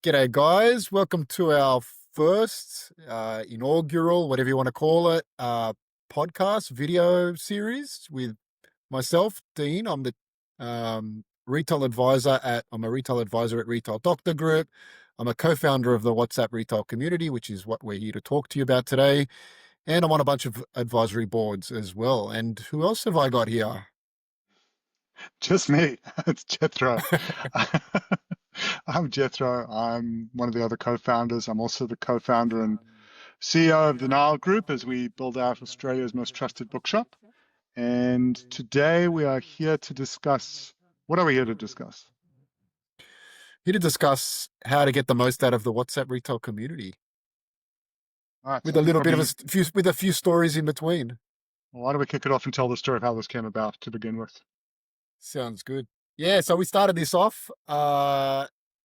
G'day, guys. Welcome to our first inaugural, whatever you want to call it, podcast video series with myself, Dean. I'm the I'm a retail advisor at Retail Doctor Group. I'm a co-founder of the WhatsApp retail community, which is what we're here to talk to you about today. And I'm on a bunch of advisory boards as well. And who else have I got here? Just me. It's Jethro. I'm Jethro. I'm one of the other co-founders. I'm also the co-founder and CEO of the Nile Group as we build out Australia's most trusted bookshop. And today we are here to discuss, what are we here to discuss? Here to discuss how to get the most out of the WhatsApp retail community All right, with so I a think little bit of probably, with a few stories in between. why don't we kick it off and tell the story of how this came about to begin with? Sounds good. Yeah, so we started this off.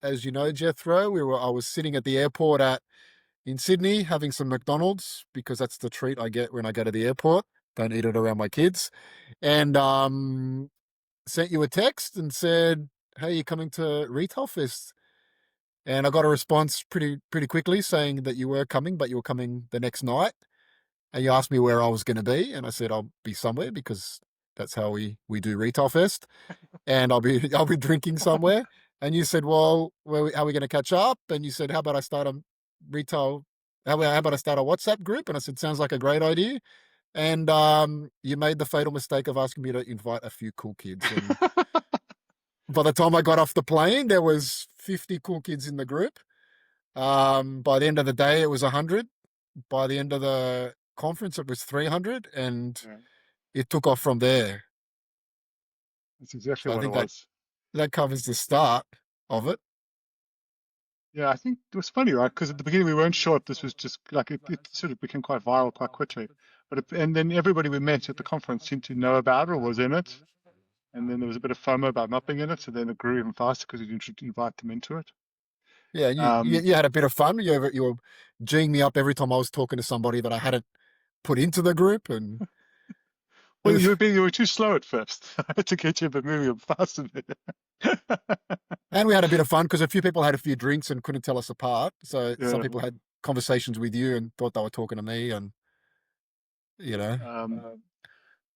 As you know, Jethro, I was sitting at the airport in Sydney having some McDonald's because that's the treat I get when I go to the airport. Don't eat it around my kids. And sent you a text and said, "Hey, you coming to Retail Fest?" And I got a response pretty quickly saying that you were coming, but you were coming the next night. And you asked me where I was going to be, and I said I'll be somewhere because that's how we do Retail Fest, and I'll be drinking somewhere. And you said, "Well, how are we going to catch up?" And you said, "How about I start a retail? How about I start a WhatsApp group?" And I said, "Sounds like a great idea." And you made the fatal mistake of asking me to invite a few cool kids. And by the time I got off the plane, there was 50 cool kids in the group. By the end of the day, it was 100. By the end of the conference, it was 300, and Yeah, it took off from there. that's exactly So I what it think that was. that covers the start of it. Yeah, I think it was funny, right? Because at the beginning we weren't sure if this was just like it sort of became quite viral quite quickly. And then everybody we met at the conference seemed to know about it or was in it. And then there was a bit of FOMO about not being in it. So then it grew even faster because you didn't invite them into it. Yeah, Um, you had a bit of fun. You were geeing me up every time I was talking to somebody that I hadn't put into the group, and it well, was, you were too slow at first. I had to get you a bit moving faster. and we had a bit of fun because a few people had a few drinks and couldn't tell us apart. So some Yeah. people had conversations with you and thought they were talking to me, and you know, Um,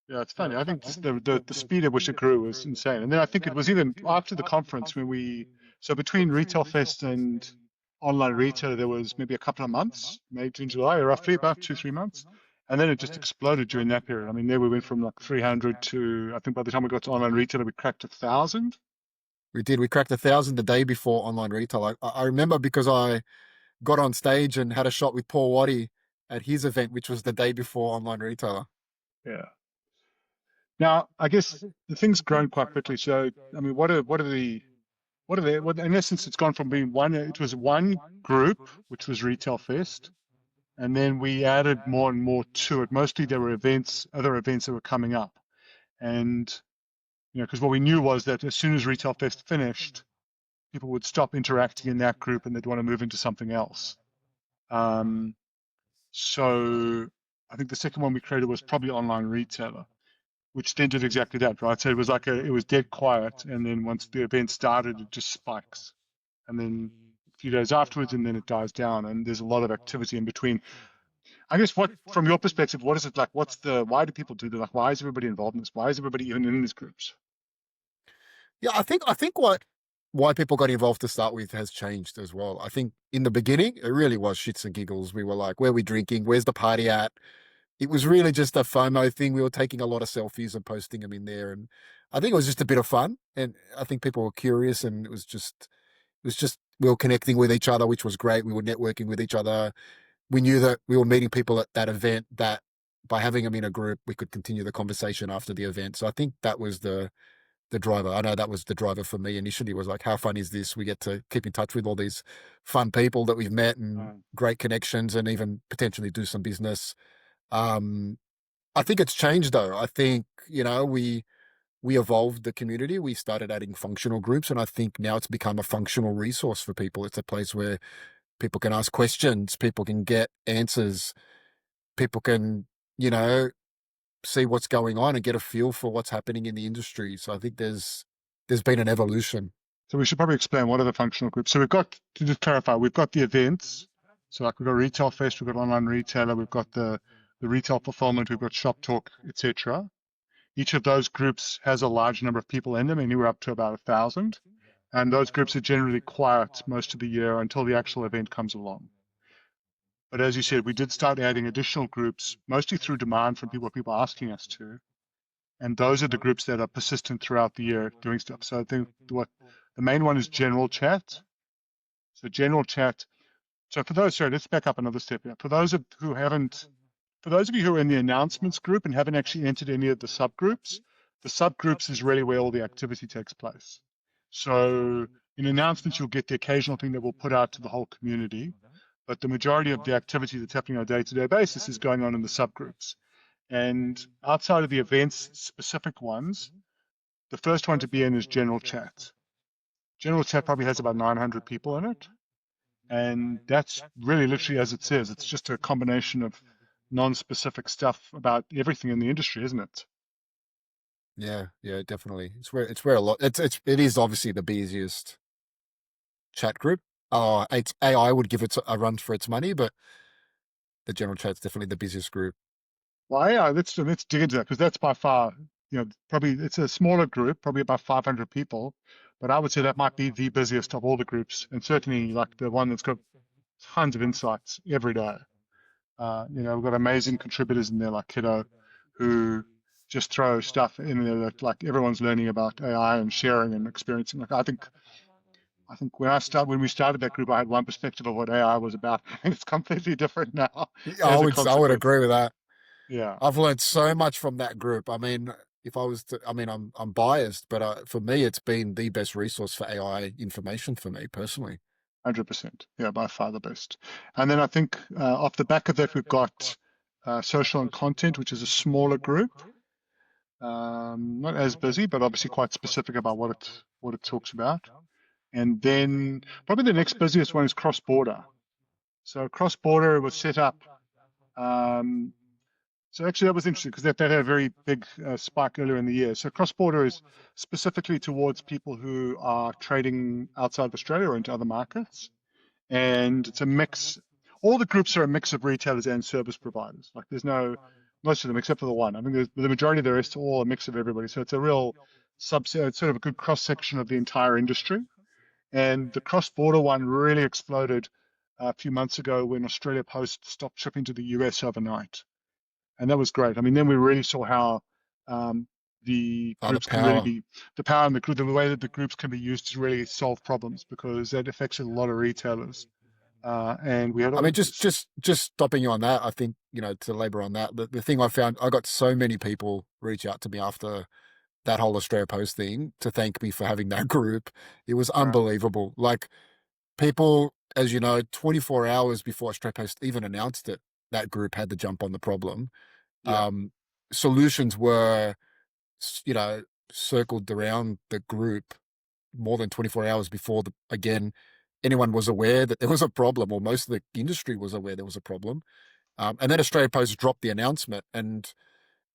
yeah, it's funny. I think just the speed at which it grew was insane. And then I think it was even after the conference when so between Retail Fest and online retail, there was maybe a couple of months, May, June, July, roughly about 2, 3 months. And then it just exploded during that period. I mean, there we went from like 300 to, I think by the time we got to online retail, we cracked 1,000. we did. We cracked 1,000 the day before online retail. I remember because I got on stage and had a shot with Paul Waddy at his event, which was the day before online retailer. Yeah. Now, I guess the thing's grown quite quickly. So, I mean, in essence, it's gone from being it was one group, which was Retail Fest. And then we added more and more to it. Mostly there were other events that were coming up. And, because what we knew was that as soon as Retail Fest finished, people would stop interacting in that group and they'd want to move into something else. Um, so I think the second one we created was probably Online Retailer, which then did exactly that, right? So it was it was dead quiet. And then once the event started, it just spikes. And then a few days afterwards, and then it dies down. And there's a lot of activity in between. I guess from your perspective, what is it like? Why do people do that? Like, why is everybody involved in this? Why is everybody even in these groups? Yeah, I think why people got involved to start with has changed as well. I think in the beginning it really was shits and giggles. We were like, where are we drinking? Where's the party at? It was really just a FOMO thing. We were taking a lot of selfies and posting them in there, and I think it was just a bit of fun. And I think people were curious, and it was just we were connecting with each other, which was great. We were networking with each other. We knew that we were meeting people at that event that by having them in a group, we could continue the conversation after the event. So I think that was the driver. I know that was the driver for me initially was like, how fun is this? We get to keep in touch with all these fun people that we've met and Um, great connections and even potentially do some business. Um, I think it's changed though. I think, we evolved the community. We started adding functional groups, and I think now it's become a functional resource for people. It's a place where people can ask questions, people can get answers, people can, you know, see what's going on and get a feel for what's happening in the industry. So I think there's been an evolution. So we should probably explain what are the functional groups. So we've got, to just clarify, we've got the events. So like we've got Retail Fest, we've got Online Retailer, we've got the Retail Fulfillment, we've got Shop Talk, etc. Each of those groups has a large number of people in them, anywhere up to about 1,000. And those groups are generally quiet most of the year until the actual event comes along. But as you said, we did start adding additional groups, mostly through demand from people asking us to. And those are the groups that are persistent throughout the year doing stuff. So I think what the main one is general chat. So general chat. So for those, sorry, let's back up another step here. For those of you who are in the announcements group and haven't actually entered any of the subgroups is really where all the activity takes place. So in announcements, you'll get the occasional thing that we'll put out to the whole community, but the majority of the activity that's happening on a day-to-day basis is going on in the subgroups. And outside of the events, specific ones, the first one to be in is general chat. General chat probably has about 900 people in it. And that's really literally as it says, it's just a combination of non-specific stuff about everything in the industry, isn't it? Yeah, definitely. It's where a lot. It is obviously the busiest chat group. It's AI would give it a run for its money, but the general chat's definitely the busiest group. Well, yeah, let's dig into that because that's by far, probably it's a smaller group, probably about 500 people, but I would say that might be the busiest of all the groups, and certainly like the one that's got tons of insights every day. We've got amazing contributors in there like Kiddo, who just throw stuff in there that like everyone's learning about AI and sharing and experiencing. Like I think when we started that group, I had one perspective of what AI was about, and it's completely different now I as a would consequence. agree with that. Yeah, I've learned so much from that group. I mean, if I was to, I mean, I'm biased, but for me, it's been the best resource for AI information for me personally. 100%. Yeah, by far the best. And then I think off the back of that, we've got social and content, which is a smaller group. Not as busy, but obviously quite specific about what it talks about. And then probably the next busiest one is cross-border. So cross-border was set up. So actually that was interesting because that had a very big spike earlier in the year. So cross-border is specifically towards people who are trading outside of Australia or into other markets. And it's a mix. All the groups are a mix of retailers and service providers. Like there's most of them except for the one. I mean, the majority of the rest are all a mix of everybody. So it's a real subset, it's sort of a good cross section of the entire industry. And the cross-border one really exploded a few months ago when Australia Post stopped shipping to the US overnight. And that was great. I mean, then we really saw how the The groups can really power. be the power and the way that the groups can be used to really solve problems because that affects a lot of retailers. And we had I mean, just stopping you on that. I think to labor on that. The thing I found, I got so many people reach out to me after that whole Australia Post thing to thank me for having that group. It was unbelievable. Like people, as you know, 24 hours before Australia Post even announced it, that group had to jump on the problem. yeah, Solutions were, you know, circled around the group more than 24 hours before anyone was aware that there was a problem, or most of the industry was aware there was a problem. And then Australia Post dropped the announcement, and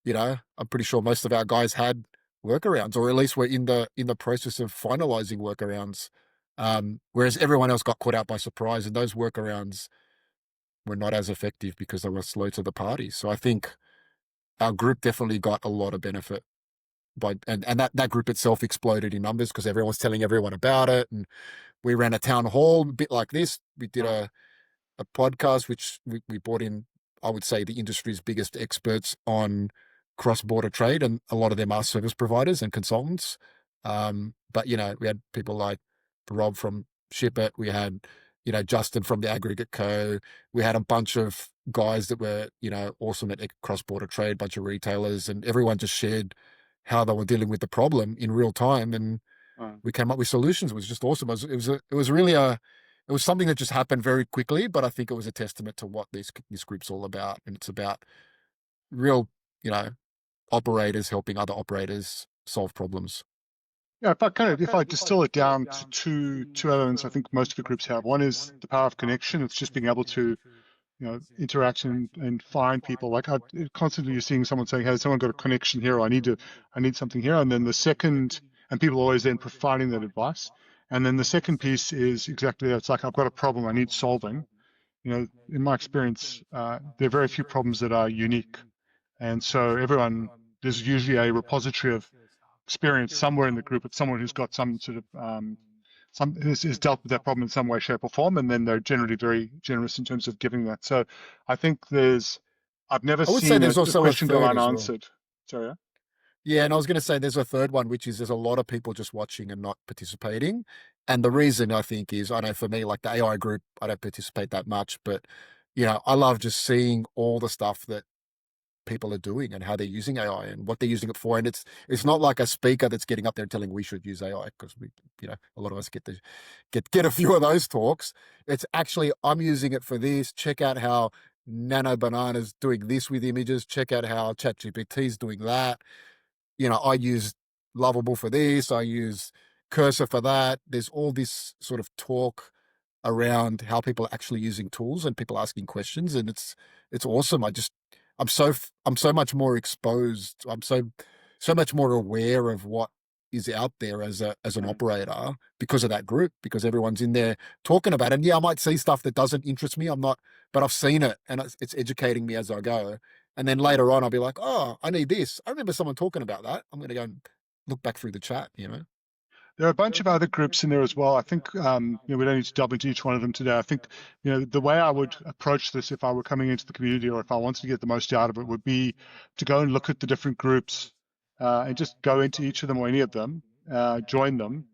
I'm pretty sure most of our guys had workarounds, or at least were in the process of finalizing workarounds. Whereas everyone else got caught out by surprise, and those workarounds were not as effective because they were slow to the party. So I think our group definitely got a lot of benefit and that group itself exploded in numbers because everyone was telling everyone about it. And we ran a town hall a bit like this. We did a podcast, which we brought in, I would say, the industry's biggest experts on cross-border trade, and a lot of them are service providers and consultants. But we had people like Rob from ShipIt. We had Justin from the Aggregate Co. We had a bunch of guys that were awesome at cross-border trade, a bunch of retailers, and everyone just shared how they were dealing with the problem in real time, and we came up with solutions. It was just awesome. It was something that just happened very quickly, but I think it was a testament to what this group's all about, and it's about real, operators helping other operators solve problems. Yeah, if I distill it down to two elements, I think most of the groups have. One is the power of connection. It's just being able to, interact and find people. Like constantly you're seeing someone saying, "Hey, someone got a connection here. Or I need something here." And then the second, and people always then providing that advice. And then the second piece is exactly that. It's like, I've got a problem I need solving. You know, in my experience, there are very few problems that are unique. And so there's usually a repository of experience somewhere in the group of someone who's got some sort of some has dealt with that problem in some way, shape, or form, and then they're generally very generous in terms of giving that. So I think I've never I would say seen there's a also a question go third as well. unanswered. Sorry. Yeah? Yeah, and I was going to say there's a third one, which is there's a lot of people just watching and not participating. And the reason I think is, I know for me, like the AI group, I don't participate that much, but I love just seeing all the stuff that people are doing and how they're using AI and what they're using it for. And it's not like a speaker that's getting up there and telling we should use AI, because a lot of us get a few of those talks. It's actually, I'm using it for this. Check out how Nano Banana's doing this with images. Check out how ChatGPT's doing that. I use Lovable for this. I use Cursor for that. There's all this sort of talk around how people are actually using tools and people asking questions, and it's awesome. I'm so much more exposed. I'm so much more aware of what is out there as an operator because of that group, because everyone's in there talking about it. And yeah, I might see stuff that doesn't interest me. I'm not, but I've seen it and it's educating me as I go. And then later on, I'll be like, oh, I need this. I remember someone talking about that. I'm going to go and look back through the chat. There are a bunch of other groups in there as well. I think we don't need to delve into each one of them today. I think the way I would approach this if I were coming into the community, or if I wanted to get the most out of it, would be to go and look at the different groups and just go into each of them or any of them, join them,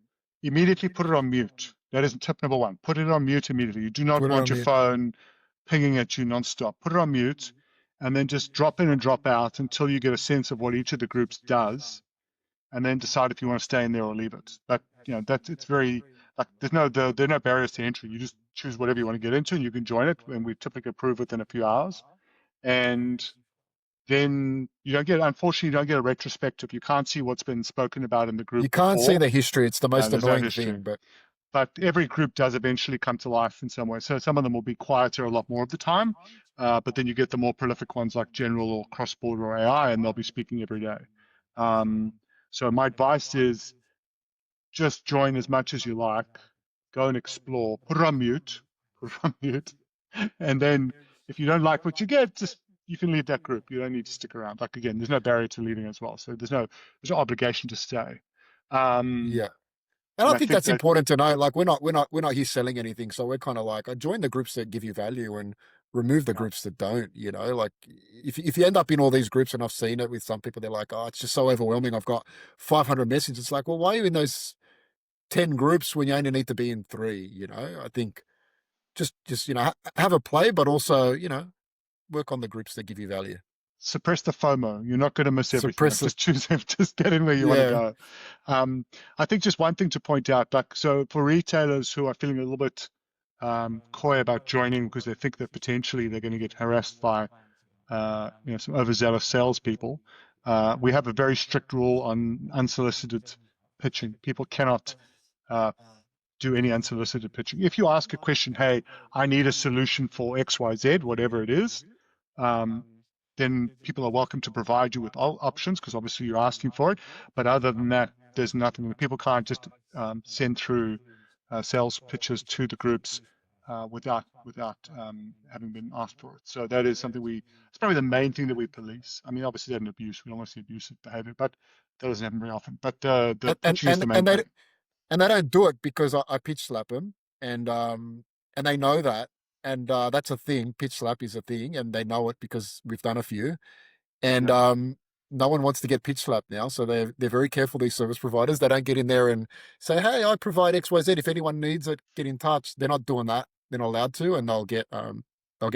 immediately put it on mute. That is tip number one. Put it on mute immediately. You do not Put it want on your mute. phone pinging at you nonstop. Put it on mute, and then just drop in and drop out until you get a sense of what each of the groups does, and then decide if you want to stay in there or leave it. But it's very, like, there are no barriers to entry. You just choose whatever you want to get into, and you can join it. And we typically approve within a few hours. And then unfortunately, you don't get a retrospective. You can't see what's been spoken about in the group You can't see before. the history. It's the most There's no annoying history. thing, but But every group does eventually come to life in some way. So some of them will be quieter a lot more of the time, but then you get the more prolific ones like general or cross-border or AI, and they'll be speaking every day. So my advice is just join as much as you like, go and explore, put it on mute, and then if you don't like what you get, you can leave that group. You don't need to stick around. Like, again, there's no barrier to leaving as well, so there's no obligation to stay. yeah. And I And I think think that's that important to know. Like we're not here selling anything. So we're kind of like, I join the groups that give you value and remove the groups that don't. Like if you end up in all these groups, and I've seen it with some people, they're like, oh, it's just so overwhelming. I've got 500 messages. It's like, well, why are you in those 10 groups when you only need to be in 3? I think just have a play, but also, work on the groups that give you value. suppress the FOMO. You're not going to miss everything. Suppress Like, it. just choose, just get in where you want to Yeah. go. I think just one thing to point out, like, so for retailers who are feeling a little bit coy about joining because they think that potentially they're going to get harassed by some overzealous salespeople, we have a very strict rule on unsolicited pitching. People cannot do any unsolicited pitching. If you ask a question, hey, I need a solution for XYZ, whatever it is, then people are welcome to provide you with all options because obviously you're asking for it. But other than that, there's nothing. People can't just send through sales pitches to the groups without having been asked for it. So that is something it's probably the main thing that we police. I mean, obviously, that's an abuse. We don't want to see abusive behavior, but that doesn't happen very often. But the And and pitching is the and, main and they thing. and they don't do it because I pitch slap them, and they know that, and that's a thing. Pitch slap is a thing, and they know it because we've done a few, and Yeah. no one wants to get pitch slapped now, so they're very careful. These service providers, they don't get in there and say, "Hey, I provide XYZ. If anyone needs it, get in touch." They're not doing that. They're not allowed to, and they'll get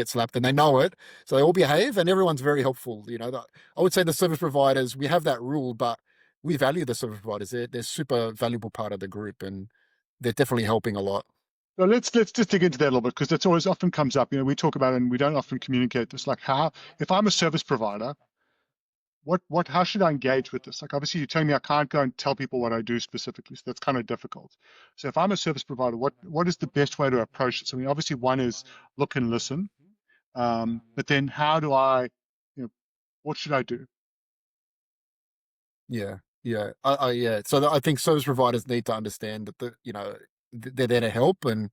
slapped, and they know it, so they all behave, and everyone's very helpful. I would say the service providers, we have that rule, but we value the service providers. They're super valuable part of the group, and they're definitely helping a lot. So let's just dig into that a little bit because that's always often comes up. We talk about it and we don't often communicate this. Like, how, if I'm a service provider, how should I engage with this? Like, obviously, you're telling me I can't go and tell people what I do specifically, so that's kind of difficult. So if I'm a service provider, what is the best way to approach this? I mean, obviously, one is look and listen, but then how do I, what should I do? Yeah. Yeah, yeah. So I think service providers need to understand that they're there to help and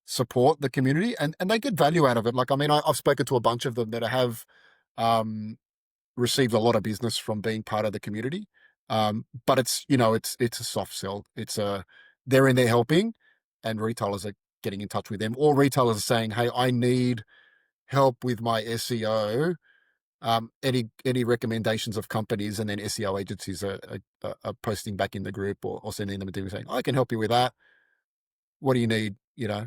support the community, and they get value out of it. Like, I mean, I've spoken to a bunch of them that have um, received a lot of business from being part of the community. But it's a soft sell. They're in there helping, and retailers are getting in touch with them, or retailers are saying, "Hey, I need help with my SEO. Any recommendations of companies?" And then SEO agencies are posting back in the group, or sending them a DM saying, "I can help you with that. What do you need?"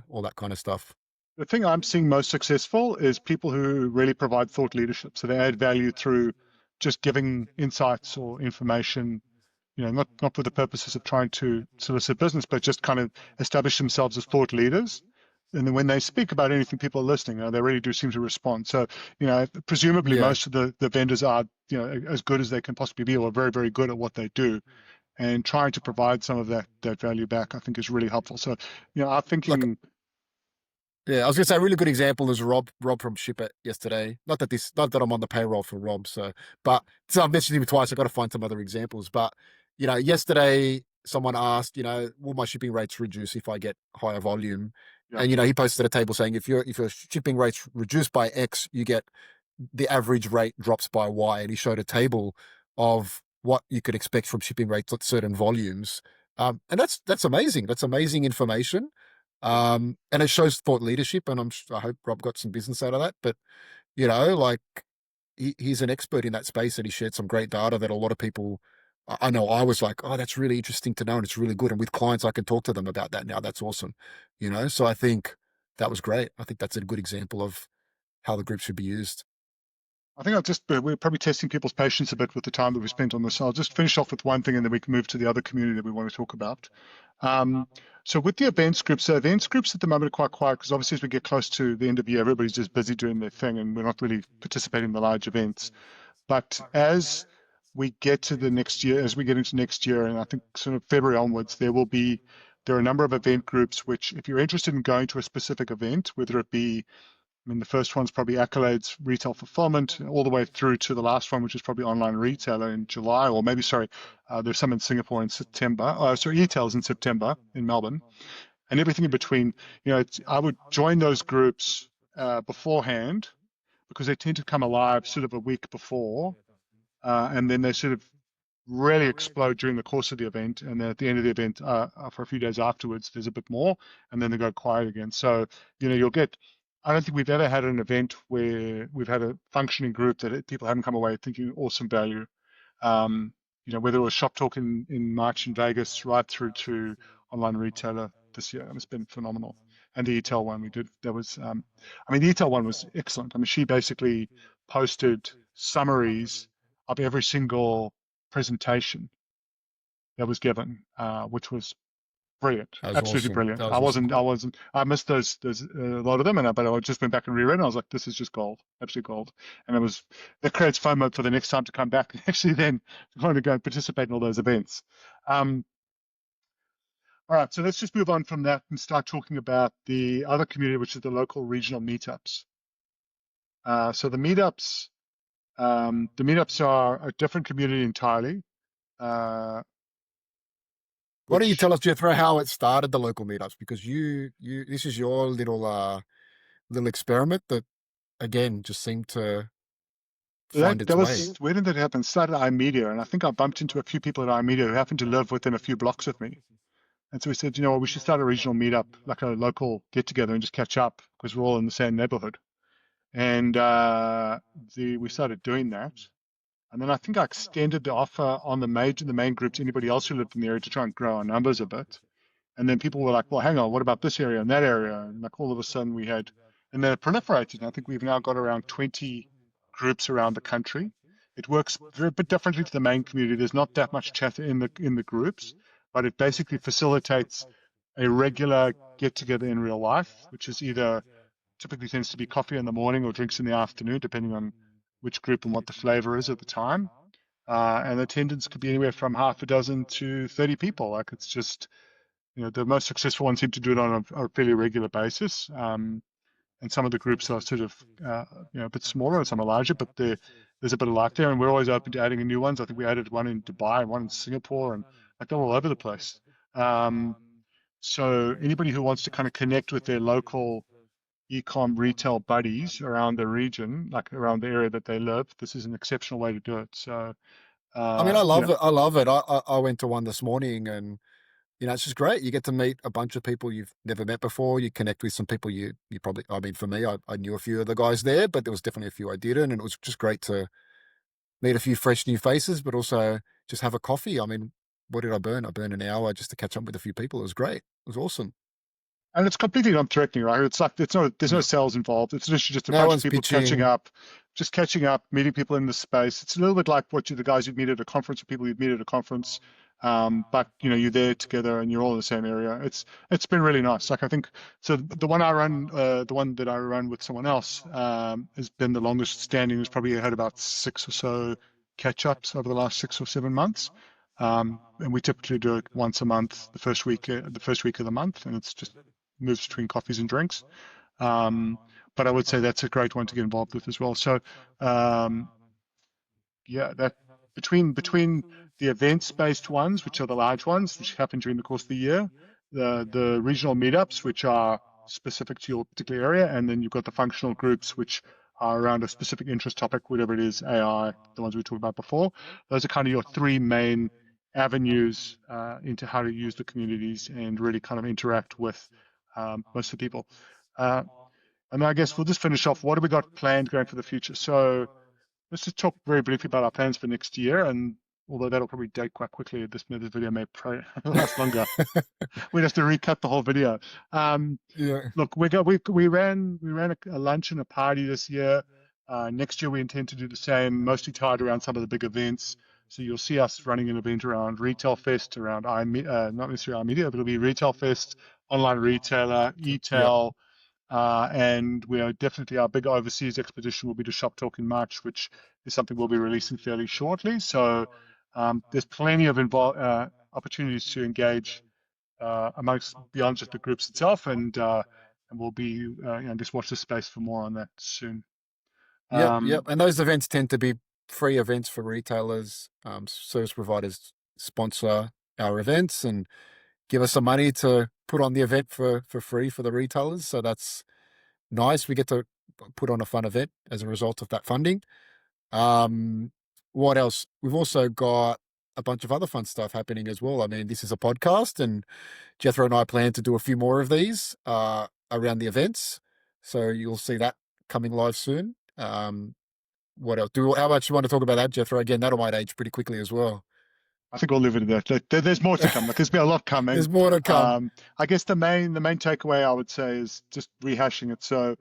All that kind of stuff. The thing I'm seeing most successful is people who really provide thought leadership. So they add value through just giving insights or information, not for the purposes of trying to solicit business, but just kind of establish themselves as thought leaders. And then when they speak about anything, people are listening. They really do seem to respond. So, presumably Yeah. most of the vendors are, as good as they can possibly be, or very, very good at what they do. And trying to provide some of that value back, I think, is really helpful. So, our Like, thinking. yeah, I was gonna say a really good example is Rob from Ship It yesterday. Not that I'm on the payroll for Rob, so I've mentioned him twice. I've got to find some other examples. But yesterday someone asked, will my shipping rates reduce if I get higher volume? Yeah. And he posted a table saying if your shipping rates reduce by X, you get the average rate drops by Y. And he showed a table of what you could expect from shipping rates at certain volumes. And that's amazing. That's amazing information. And it shows thought leadership, and I hope Rob got some business out of that. But like he's an expert in that space, and he shared some great data that a lot of people. I know I was like, oh, that's really interesting to know, and it's really good. And with clients, I can talk to them about that now. That's awesome. So I think that was great. I think that's a good example of how the group should be used. I think we're probably testing people's patience a bit with the time that we spent on this. So I'll just finish off with one thing and then we can move to the other community that we want to talk about. So with the events groups, events groups at the moment are quite quiet because obviously as we get close to the end of the year, everybody's just busy doing their thing and we're not really participating in the large events. But as we get to the next year, as we get into next year, and I think sort of February onwards, there are a number of event groups which, if you're interested in going to a specific event, whether it be, I mean, the first one's probably Accolades Retail Fulfillment, all the way through to the last one, which is probably Online Retailer in July, or maybe, sorry, there's some in Singapore in September. Sorry, e-tails in September in Melbourne, and everything in between. I would join those groups beforehand because they tend to come alive sort of a week before, and then they sort of really explode during the course of the event, and then at the end of the event, for a few days afterwards, there's a bit more, and then they go quiet again. So you'll get. I don't think we've ever had an event where we've had a functioning group that people haven't come away thinking awesome value. Um, whether it was Shop Talk in March in Vegas, right through to Online Retailer this year, it's been phenomenal. And the ETEL one we did, I mean, the ETEL one was excellent. I mean, she basically posted summaries of every single presentation that was given, which was brilliant, That was absolutely awesome. brilliant. That was awesome. I missed those a lot of them, but I just went back and reread, and I was like, this is just gold, absolute gold. And that creates FOMO for the next time to come back and actually then want to go and participate in all those events. Um, all right, so let's just move on from that and start talking about the other community, which is the local regional meetups. So the meetups are a different community entirely. Uh, Why don't you which tell us, Jethro, how it started the local meetups? Because this is your little experiment that again just seemed to find its that way. was where did that happen? Started at iMedia, and I think I bumped into a few people at iMedia who happened to live within a few blocks of me. And so we said, what, we should start a regional meetup, like a local get together, and just catch up because we're all in the same neighborhood. And we started doing that. And then I think I extended the offer on the main group to anybody else who lived in the area to try and grow our numbers a bit. And then people were like, well, hang on, what about this area and that area? And like all of a sudden and then it proliferated. And I think we've now got around 20 groups around the country. It works very a bit differently to the main community. There's not that much chat in the groups, but it basically facilitates a regular get together in real life, which is either typically tends to be coffee in the morning or drinks in the afternoon, depending on which group and what the flavor is at the time. And attendance could be anywhere from half a dozen to 30 people. Like it's just, the most successful ones seem to do it on a fairly regular basis. and some of the groups are sort of a bit smaller and some are larger, but there's a bit of luck there, and we're always open to adding new ones. I think we added one in Dubai, one in Singapore, and like they're all over the place. Um, so anybody who wants to kind of connect with their local e-com retail buddies around the region, like around the area that they live, this is an exceptional way to do it. So, I mean, I you love know, it. I love it. I went to one this morning, and it's just great. You get to meet a bunch of people you've never met before. You connect with some people you probably. I mean, for me, I knew a few of the guys there, but there was definitely a few I didn't, and it was just great to meet a few fresh new faces, but also just have a coffee. I mean, what did I burn? I burned an hour just to catch up with a few people. It was great. It was awesome. and it's completely non-threatening, right? It's like there's no No, sales involved. It's literally just a no bunch of one's people catching pitching. up, meeting people in the space. It's a little bit like the guys you'd meet at a conference or people you'd meet at a conference. But you're there together and you're all in the same area. It's been really nice. Like I think so. The one I run, the one that I run with someone else, has been the longest standing. It's probably had about 6 or so catch-ups over the last 6 or 7 months. And we typically do it once a month, the first week of the month, and it's just moves between coffees and drinks. Um, but I would say that's a great one to get involved with as well. So um, yeah, that between the events-based ones, which are the large ones, which happen during the course of the year, the regional meetups, which are specific to your particular area, and then you've got the functional groups, which are around a specific interest topic, whatever it is, AI, the ones we talked about before. Those are kind of your three main avenues into how to use the communities and really kind of interact with most of the people. Uh, and I guess we'll just finish off. What have we got planned going for the future? So let's just talk very briefly about our plans for next year. And although that'll probably date quite quickly, this video may last longer. We'd have to recut the whole video. Yeah. Look, we ran a lunch and a party this year. Next year we intend to do the same, mostly tied around some of the big events. So you'll see us running an event around Retail Fest, around not necessarily iMedia, but it'll be Retail Fest, Online Retailer, Yep. eTail, and we are definitely our big overseas expedition will be to Shop Talk in March, which is something we'll be releasing fairly shortly. So there's plenty of opportunities to engage amongst beyond just the groups itself, and we'll be just watch the space for more on that soon. Yep. Yep. Um, And those events tend to be free events for retailers. Service providers sponsor our events and give us some money to put on the event for free for the retailers. So that's nice. We get to put on a fun event as a result of that funding. Um, what else? We've also got a bunch of other fun stuff happening as well. I mean, this is a podcast, and Jethro and I plan to do a few more of these around the events. So you'll see that coming live soon. What else? How much you want to talk about that, Jethro? Again, that might age pretty quickly as well. I think we'll leave it at that. There's more to come. Like, there's been a lot coming. There's more to come. I guess the main takeaway I would say is just rehashing it. So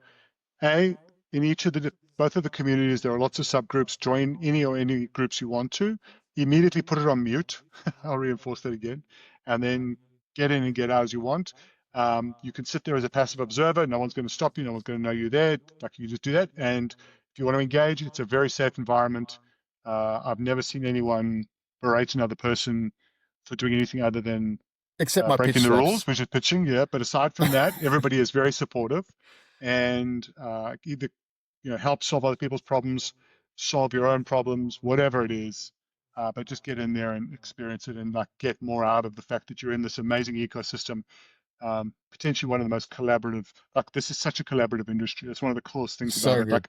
A, in each of both of the communities, there are lots of subgroups. Join any groups you want to. Immediately put it on mute. I'll reinforce that again. And then get in and get out as you want. You can sit there as a passive observer. No one's going to stop you. No one's going to know you're there. Like you just do that. And if you want to engage, it's a very safe environment. I've never seen anyone berate another person for doing anything other than Except my pitch breaking the rules, slaps. which is pitching. Yeah, but aside from that, everybody is very supportive and either help solve other people's problems, solve your own problems, whatever it is. But just get in there and experience it and like get more out of the fact that you're in this amazing ecosystem. Potentially one of the most collaborative. Like this is such a collaborative industry. That's one of the coolest things about So it. good. Like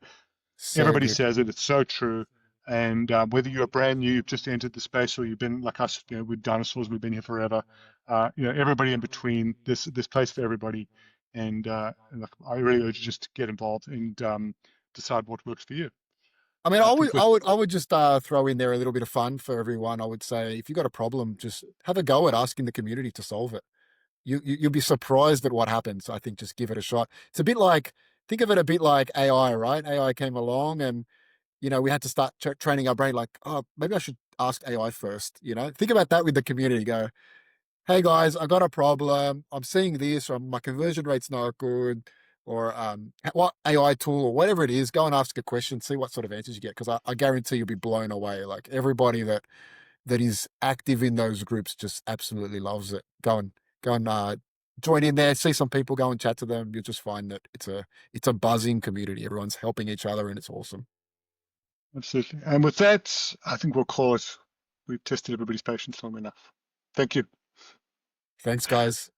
So everybody good. says it. It's so true. And whether you're brand new, you've just entered the space, or you've been like us, with dinosaurs, we've been here forever. Everybody in between. This place for everybody. And look, I really urge you just to get involved and decide what works for you. I mean, I think with I would just throw in there a little bit of fun for everyone. I would say if you got a problem, just have a go at asking the community to solve it. You'll be surprised at what happens. I think just give it a shot. It's a bit like think of it a bit like AI, right? AI came along, and we had to start training our brain. Like, oh, maybe I should ask AI first. Think about that with the community. Go, hey guys, I got a problem. I'm seeing this, or my conversion rate's not good, or what AI tool or whatever it is. Go and ask a question, see what sort of answers you get, because I guarantee you'll be blown away. Like everybody that is active in those groups just absolutely loves it. Go and join in there, see some people, go and chat to them. You'll just find that it's a buzzing community. Everyone's helping each other, and it's awesome. Absolutely. And with that, I think we'll call it. We've tested everybody's patience long enough. Thank you. Thanks, guys.